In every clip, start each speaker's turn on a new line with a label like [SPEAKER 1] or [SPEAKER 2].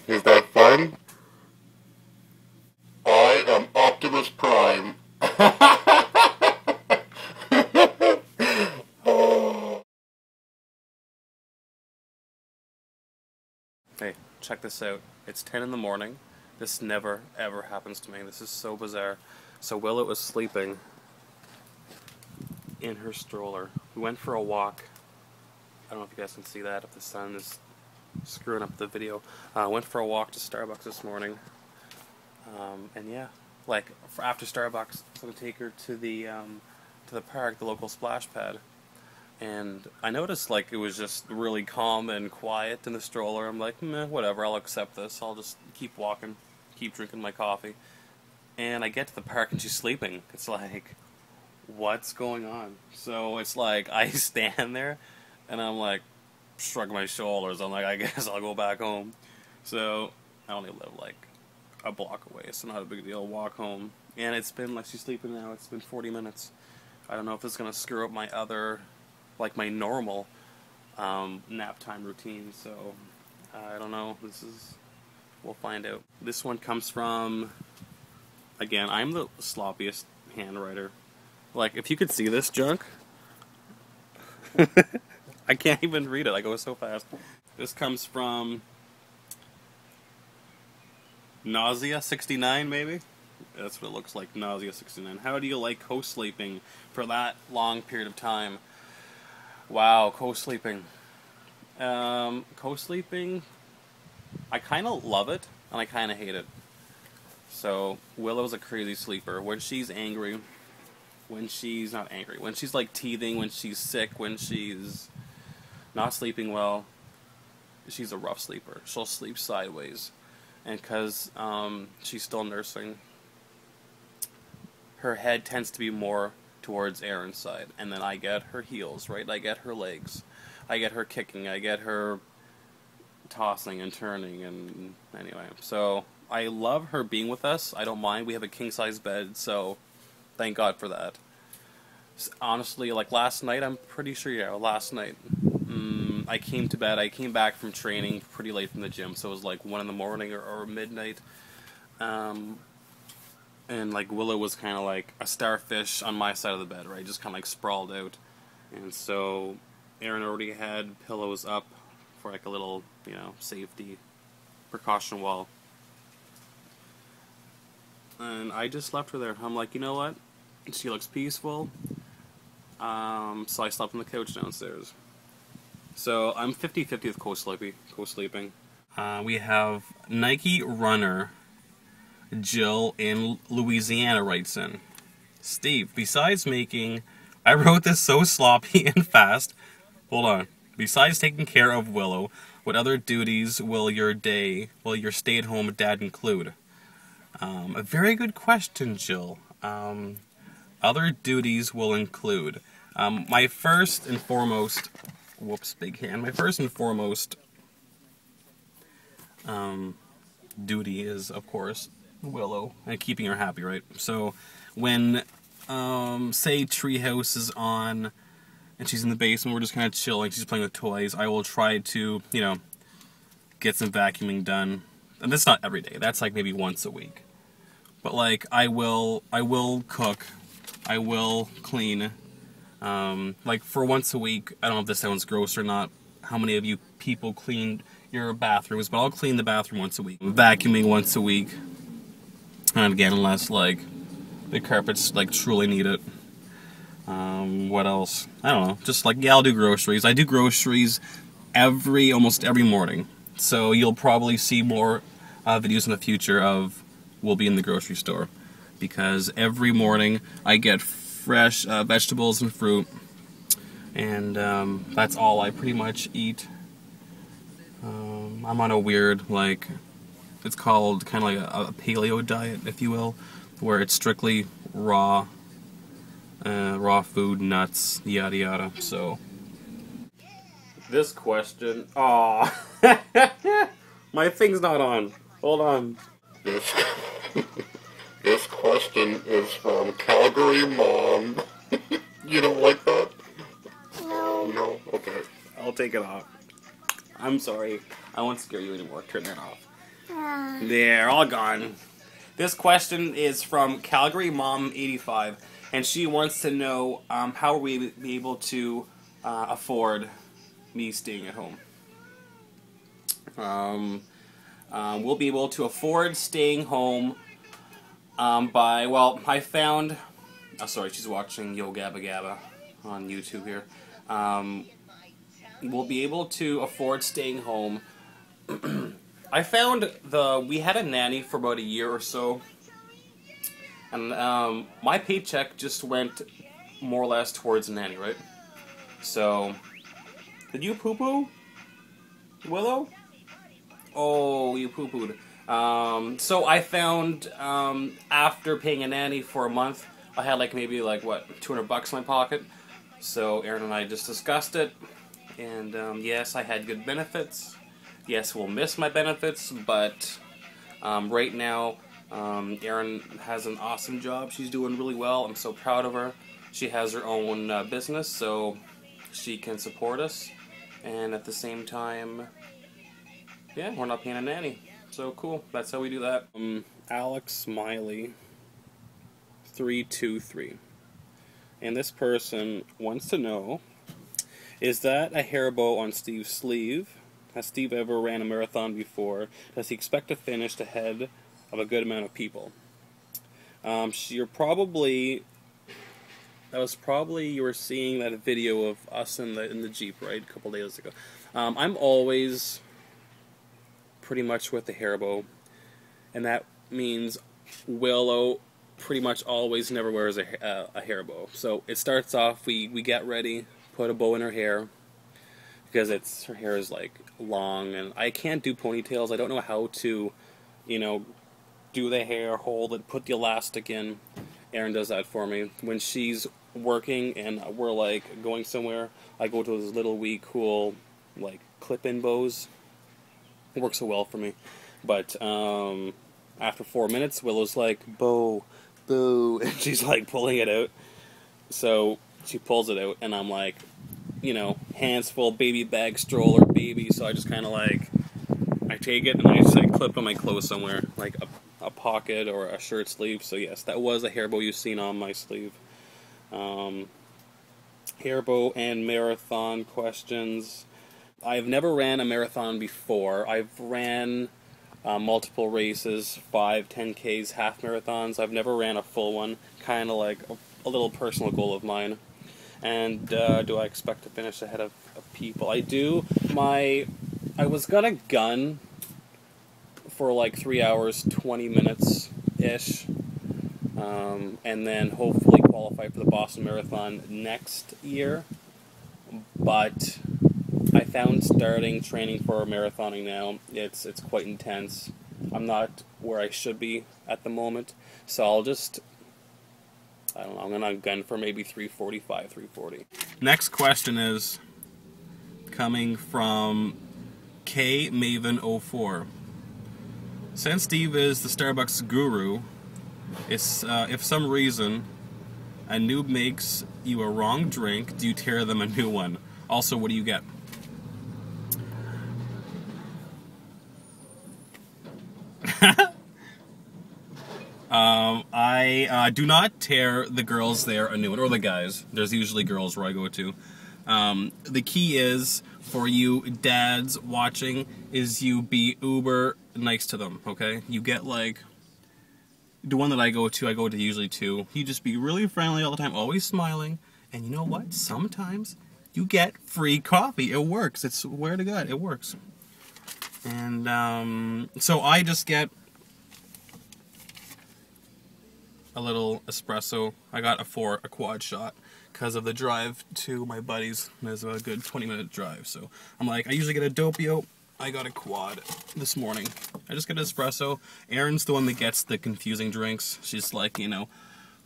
[SPEAKER 1] Is that fun? I am Optimus Prime.
[SPEAKER 2] Hey, check this out. It's 10 in the morning. This never, ever happens to me. This is so bizarre. So Willow was sleeping in her stroller. We went for a walk. I don't know if you guys can see that, if the sun is screwing up the video. Went for a walk to Starbucks this morning. And yeah, like, after Starbucks, I'm going to take her to the park, the local splash pad. And I noticed, like, it was just really calm and quiet in the stroller. I'm like, meh, whatever, I'll accept this. I'll just keep walking, keep drinking my coffee. And I get to the park and she's sleeping. It's like, what's going on? So it's like, I stand there and I'm like, shrug my shoulders. I'm like, I guess I'll go back home. So I only live like a block away, so not a big deal. Walk home. And it's been, like, she's sleeping now, it's been 40 minutes. I don't know if this is going to screw up my other, like, my normal nap time routine, so I don't know. We'll find out. This one comes from, again, I'm the sloppiest handwriter. Like, if you could see this junk, I can't even read it, I go so fast. This comes from Nausea 69, maybe? That's what it looks like, Nausea 69. How do you like co-sleeping for that long period of time? Wow, co-sleeping. Co-sleeping, I kind of love it, and I kind of hate it. So, Willow's a crazy sleeper. When she's angry, when she's not angry, when she's like teething, when she's sick, when she's not sleeping well, she's a rough sleeper. She'll sleep sideways. And because she's still nursing, her head tends to be more towards Aaron's side, and then I get her heels, right? I get her legs, I get her kicking, I get her tossing and turning, and anyway. So I love her being with us. I don't mind. We have a king-size bed, so thank God for that. Honestly, like last night, I'm pretty sure, yeah, last night, I came to bed, I came back from training pretty late from the gym, so it was like 1 in the morning or midnight. And like Willow was kind of like a starfish on my side of the bed, right? Just kind of like sprawled out. And so Aaron already had pillows up for like a little, you know, safety precaution wall. And I just left her there. I'm like, you know what? She looks peaceful. So I slept on the couch downstairs. So I'm 50-50 with co-sleeping. We have Nike runner Jill in Louisiana writes in, Steve, besides making, I wrote this so sloppy and fast, hold on, besides taking care of Willow, what other duties will your stay-at-home dad include? A very good question, Jill. Other duties will include, my first and foremost, my first and foremost duty is, of course, Willow and keeping her happy, right? So when say Treehouse is on and she's in the basement, we're just kind of chilling, she's playing with toys, I will try to, you know, get some vacuuming done. And that's not every day, that's like maybe once a week. But like I will cook, I will clean. Like for once a week, I don't know if this sounds gross or not, how many of you people clean your bathrooms, but I'll clean the bathroom once a week. Vacuuming once a week. And again, unless like the carpets like truly need it. What else? I don't know. Just like, yeah, I'll do groceries. I do groceries almost every morning. So you'll probably see more videos in the future of we'll be in the grocery store, because every morning I get fresh vegetables and fruit, and that's all I pretty much eat. I'm on a weird, like, it's called kind of like a paleo diet, if you will, where it's strictly raw food, nuts, yada yada. So this question, aw, my thing's not on. Hold on.
[SPEAKER 1] This question is from Calgary Mom. You don't like that?
[SPEAKER 3] No.
[SPEAKER 1] No? Okay.
[SPEAKER 2] I'll take it off. I'm sorry. I won't scare you anymore. Turn that off. They're all gone. This question is from Calgary Mom 85, and she wants to know how we be able to afford me staying at home. We'll be able to afford staying home by, well, I found, oh sorry, she's watching Yo Gabba Gabba on YouTube here. We'll be able to afford staying home. I found we had a nanny for about a year or so, and my paycheck just went more or less towards the nanny, right? So, did you poo-poo, Willow? Oh, you poo-pooed. So I found, after paying a nanny for a month, I had like maybe like, what, $200 in my pocket. So Aaron and I just discussed it, and yes, I had good benefits. Yes, we'll miss my benefits, but right now, Erin has an awesome job. She's doing really well. I'm so proud of her. She has her own business, so she can support us. And at the same time, yeah, we're not paying a nanny. So cool. That's how we do that. Alex Smiley 323. And this person wants to know, is that a hair bow on Steve's sleeve? Has Steve ever ran a marathon before? Does he expect to finish ahead of a good amount of people? You were seeing that video of us in the Jeep, right, a couple days ago. I'm always pretty much with the hair bow, and that means Willow pretty much always never wears a hair bow. So it starts off, we get ready, put a bow in her hair, because her hair is like long, and I can't do ponytails. I don't know how to, do the hair, hold it, put the elastic in. Erin does that for me. When she's working and we're like going somewhere, I go to those little wee cool like clip-in bows. It works so well for me. But after 4 minutes, Willow's like, bow, boo, and she's like pulling it out. So she pulls it out, and I'm like, hands full, baby bag, stroller, baby. So I just kind of like, I take it and I just like clip on my clothes somewhere, like a pocket or a shirt sleeve. So yes, that was a hair bow you've seen on my sleeve. Hair bow and marathon questions. I've never ran a marathon before. I've ran multiple races, 5, 10Ks, half marathons. I've never ran a full one, kind of like a little personal goal of mine. And do I expect to finish ahead of people? I do. I was gonna gun for like 3 hours, 20 minutes-ish, and then hopefully qualify for the Boston Marathon next year. But I found starting training for marathoning now, it's quite intense. I'm not where I should be at the moment, so I'll just, I don't know, I'm gonna gun for maybe 345, 340. Next question is coming from K Maven 04. Since Steve is the Starbucks guru, if some reason a noob makes you a wrong drink, do you tear them a new one? Also, what do you get? I do not tear the girls there a new one, or the guys. There's usually girls where I go to. The key is, for you dads watching, is you be uber nice to them, okay? You get like, the one that I go to usually 2. You just be really friendly all the time, always smiling, and you know what? Sometimes you get free coffee. It works. It's, swear to God, it works. And so I just get a little espresso. I got a quad shot because of the drive to my buddies. There's a good 20-minute drive, so I'm like, I usually get a doppio. I got a quad this morning. I just get an espresso. Erin's the one that gets the confusing drinks. She's like,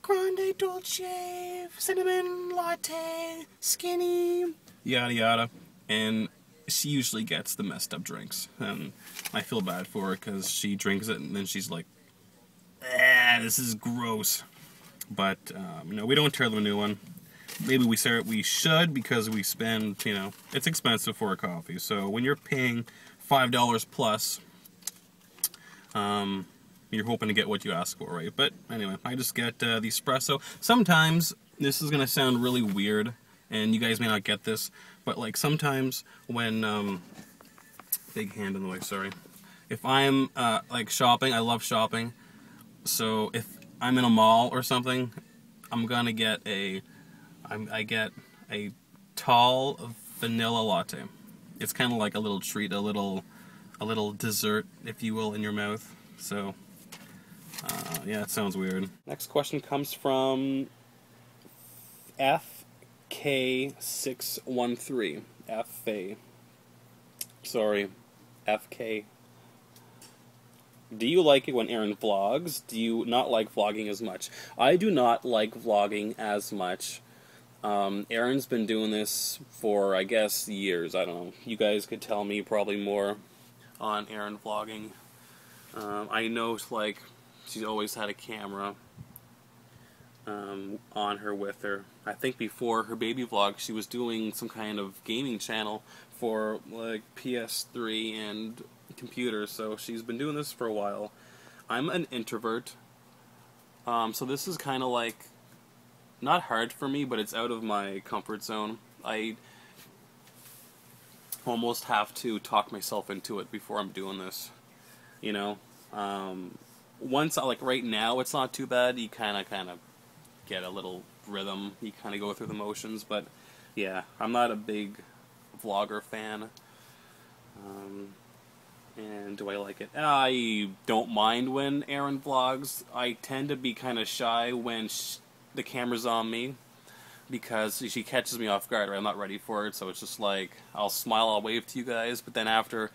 [SPEAKER 2] grande dolce, cinnamon latte, skinny, yada yada, and she usually gets the messed up drinks, and I feel bad for her because she drinks it and then she's like, this is gross. But no, we don't tear them a new one. Maybe we should, because we spend, it's expensive for a coffee. So when you're paying $5 plus you're hoping to get what you ask for, right? But anyway, I just get the espresso. Sometimes, this is going to sound really weird, and you guys may not get this, but like sometimes when, big hand in the way, sorry. If I'm like shopping, I love shopping, so if I'm in a mall or something, I'm gonna get I get a tall vanilla latte. It's kind of like a little treat, a little dessert, if you will, in your mouth. So, yeah, it sounds weird. Next question comes from FK613. FA. Sorry, FK. Do you like it when Aaron vlogs? Do you not like vlogging as much? I do not like vlogging as much. Aaron's been doing this for, I guess, years. I don't know. You guys could tell me probably more on Aaron vlogging. I know, like, she's always had a camera on her with her. I think before her baby vlog, she was doing some kind of gaming channel for, like, PS3 and computer, so she's been doing this for a while. I'm an introvert, so this is kind of like not hard for me, but it's out of my comfort zone. I almost have to talk myself into it before I'm doing this, you know. Once, like right now, it's not too bad. You kind of get a little rhythm. You kind of go through the motions, but yeah, I'm not a big vlogger fan. And do I like it? I don't mind when Aaron vlogs. I tend to be kind of shy when the camera's on me, because she catches me off guard, right? I'm not ready for it, so it's just like, I'll smile, I'll wave to you guys, but then after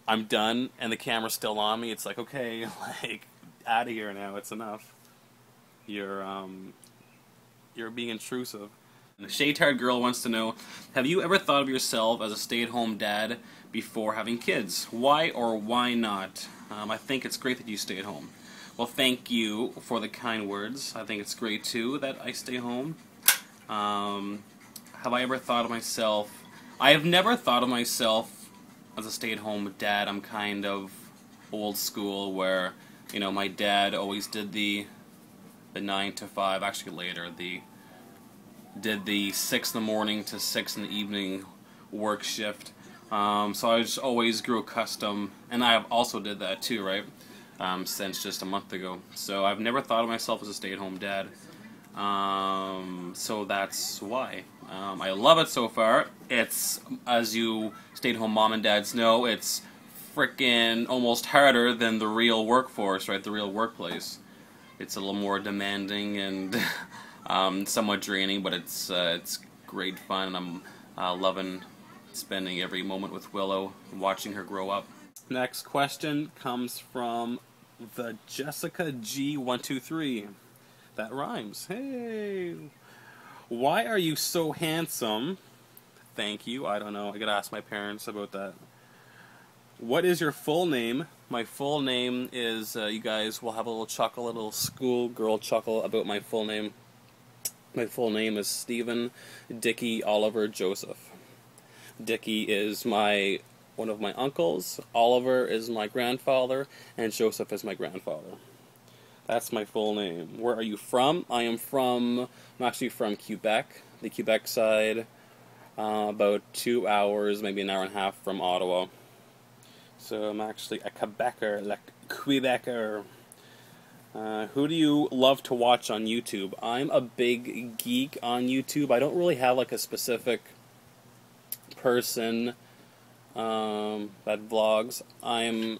[SPEAKER 2] I'm done and the camera's still on me, it's like, okay, like, out of here now, it's enough. You're being intrusive. The Shade-Haired Girl wants to know, have you ever thought of yourself as a stay-at-home dad before having kids? Why or why not? I think it's great that you stay at home. Well, thank you for the kind words. I think it's great, too, that I stay home. Have I ever thought of myself? I have never thought of myself as a stay-at-home dad. I'm kind of old school where, you know, my dad always did the 9 to 5, actually later, did the 6 in the morning to 6 in the evening work shift. So I just always grew accustomed, and I have also did that too, right? Since just a month ago. So I've never thought of myself as a stay-at-home dad. So that's why. I love it so far. It's, as you stay-at-home mom and dads know, it's frickin' almost harder than the real workforce, right? The real workplace. It's a little more demanding and somewhat draining, but it's great fun, and I'm loving spending every moment with Willow and watching her grow up. Next question comes from the Jessica G123. That rhymes. Hey! Why are you so handsome? Thank you. I don't know. I gotta ask my parents about that. What is your full name? My full name is, you guys will have a little chuckle, a little schoolgirl chuckle about my full name. My full name is Stephen Dickey Oliver Joseph. Dickey is one of my uncles, Oliver is my grandfather, and Joseph is my grandfather. That's my full name. Where are you from? I'm actually from Quebec, the Quebec side, about 2 hours, maybe an hour and a half from Ottawa. So I'm actually a Quebecer, like Quebecer. Who do you love to watch on YouTube? I'm a big geek on YouTube. I don't really have like a specific person that vlogs. I'm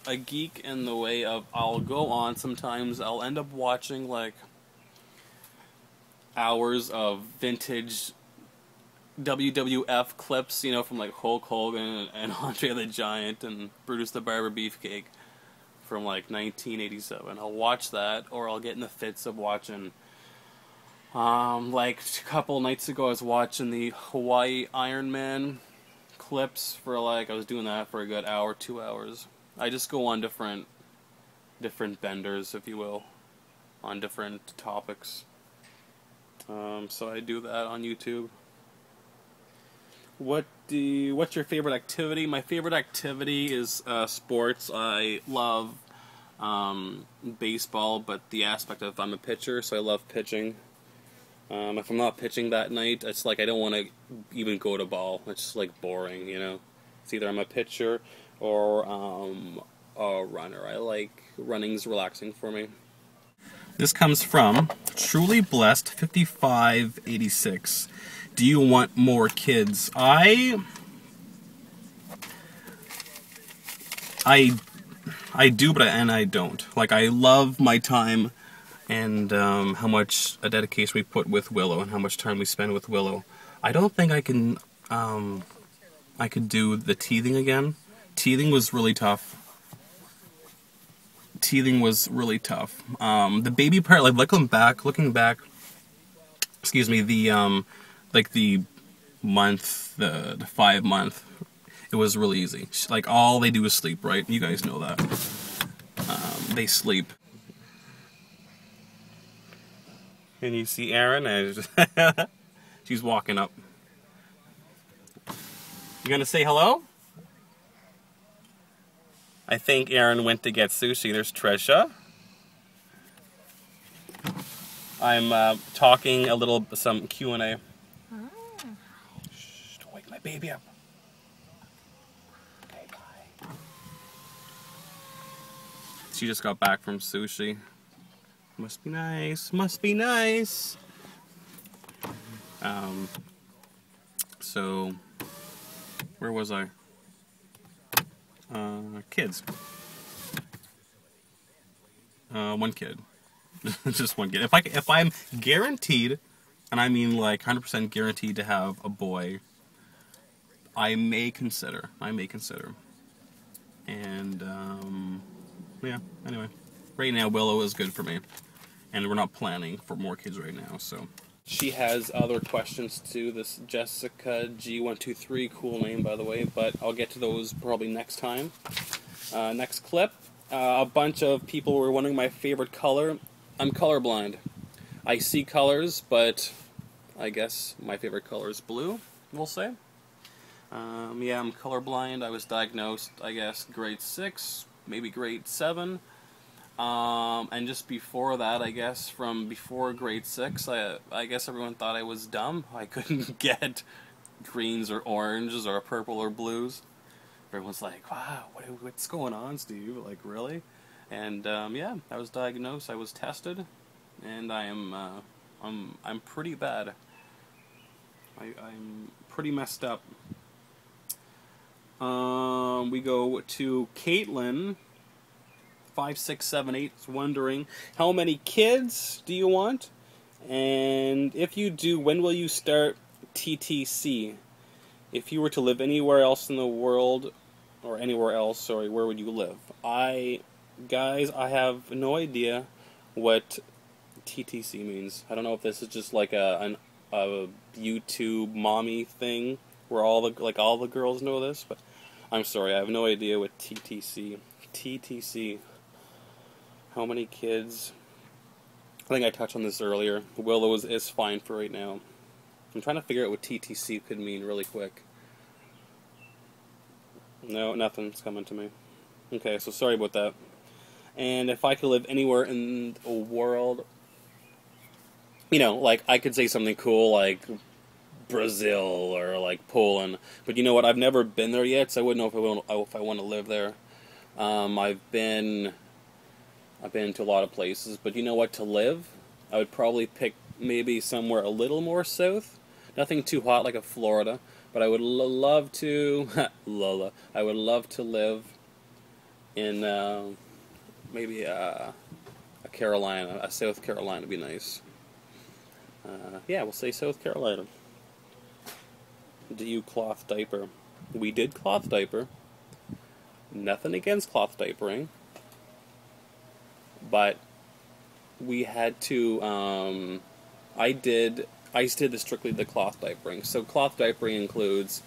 [SPEAKER 2] a geek in the way of I'll go on sometimes, I'll end up watching like hours of vintage WWF clips, you know, from like Hulk Hogan and Andre the Giant and Brutus the Barber Beefcake from like 1987. I'll watch that, or I'll get in the fits of watching like a couple nights ago I was watching the Hawaii Iron Man clips for like, I was doing that for a good hour, 2 hours. I just go on different benders, if you will, on different topics. So I do that on YouTube. What's your favorite activity? My favorite activity is sports. I love baseball, but the aspect of I'm a pitcher, so I love pitching. If I'm not pitching that night, it's like I don't want to even go to ball. It's just like boring, you know. It's either I'm a pitcher or a runner. I like running's relaxing for me. This comes from Truly Blessed 5586. Do you want more kids? I do, but I don't. Like, I love my time and how much a dedication we put with Willow and how much time we spend with Willow. I don't think I could do the teething again. Teething was really tough. The baby part, like looking back, excuse me, the like the 5 month, it was really easy. Like, all they do is sleep, right? You guys know that. They sleep. And you see Erin, she's walking up. You gonna say hello? I think Erin went to get sushi. There's Trisha. I'm talking a little, some Q&A. Shh, don't wake my baby up. Okay, bye. She just got back from sushi. Must be nice. Must be nice. So, where was I? Kids. One kid. Just one kid. If I'm guaranteed, and I mean like 100% guaranteed to have a boy, I may consider. And yeah. Anyway, right now Willow is good for me, and we're not planning for more kids right now. So. She has other questions too, this Jessica G123, cool name by the way, but I'll get to those probably next time. Next clip, a bunch of people were wondering my favorite color. I'm colorblind. I see colors, but I guess my favorite color is blue, we'll say. Yeah, I'm colorblind. I was diagnosed, I guess, grade 6, maybe grade 7. And just before that, I guess, from before grade 6, I guess everyone thought I was dumb. I couldn't get greens or oranges or purple or blues. Everyone's like, wow, what's going on, Steve? Like, really? And, yeah, I was diagnosed, I was tested, and I'm pretty bad. I'm pretty messed up. We go to Caitlin. 5678 is wondering, how many kids do you want? And if you do, when will you start TTC? If you were to live anywhere else in the world, or anywhere else, sorry, where would you live? Guys, I have no idea what TTC means. I don't know if this is just like a YouTube mommy thing where all the girls know this, but I'm sorry, I have no idea what TTC. TTC. How many kids? I think I touched on this earlier. Willow is fine for right now. I'm trying to figure out what TTC could mean really quick. No, nothing's coming to me. Okay, so sorry about that. And if I could live anywhere in the world, you know, like, I could say something cool like Brazil or like Poland. But you know what? I've never been there yet, so I wouldn't know if I want to live there. I've been to a lot of places, but you know what, to live, I would probably pick maybe somewhere a little more south. Nothing too hot like a Florida, but I would love to, I would love to live in maybe a Carolina, a South Carolina would be nice. Yeah, we'll say South Carolina. Do you cloth diaper? We did cloth diaper. Nothing against cloth diapering. But we had to, I did strictly the cloth diapering. So cloth diapering includes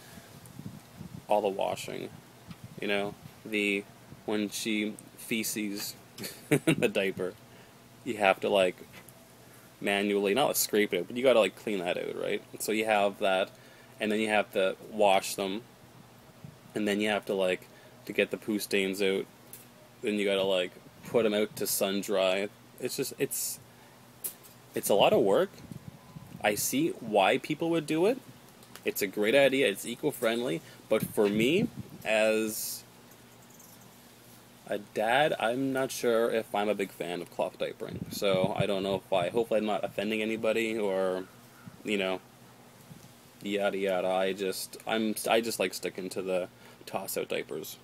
[SPEAKER 2] all the washing, you know, when she feces the diaper, you have to like manually, not scrape it, but you gotta like clean that out, right? So you have that, and then you have to wash them, and then you have to like, to get the poo stains out, then you gotta like put them out to sun dry. It's a lot of work. I see why people would do it. It's a great idea. It's eco-friendly. But for me, as a dad, I'm not sure if I'm a big fan of cloth diapering. So I don't know if hopefully I'm not offending anybody or, yada yada. I just like sticking to the toss-out diapers.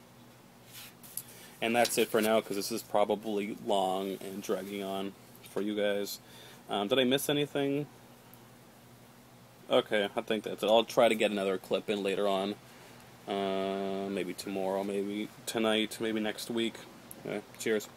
[SPEAKER 2] And that's it for now, because this is probably long and dragging on for you guys. Did I miss anything? Okay, I think that's it. I'll try to get another clip in later on. Maybe tomorrow, maybe tonight, maybe next week. Cheers.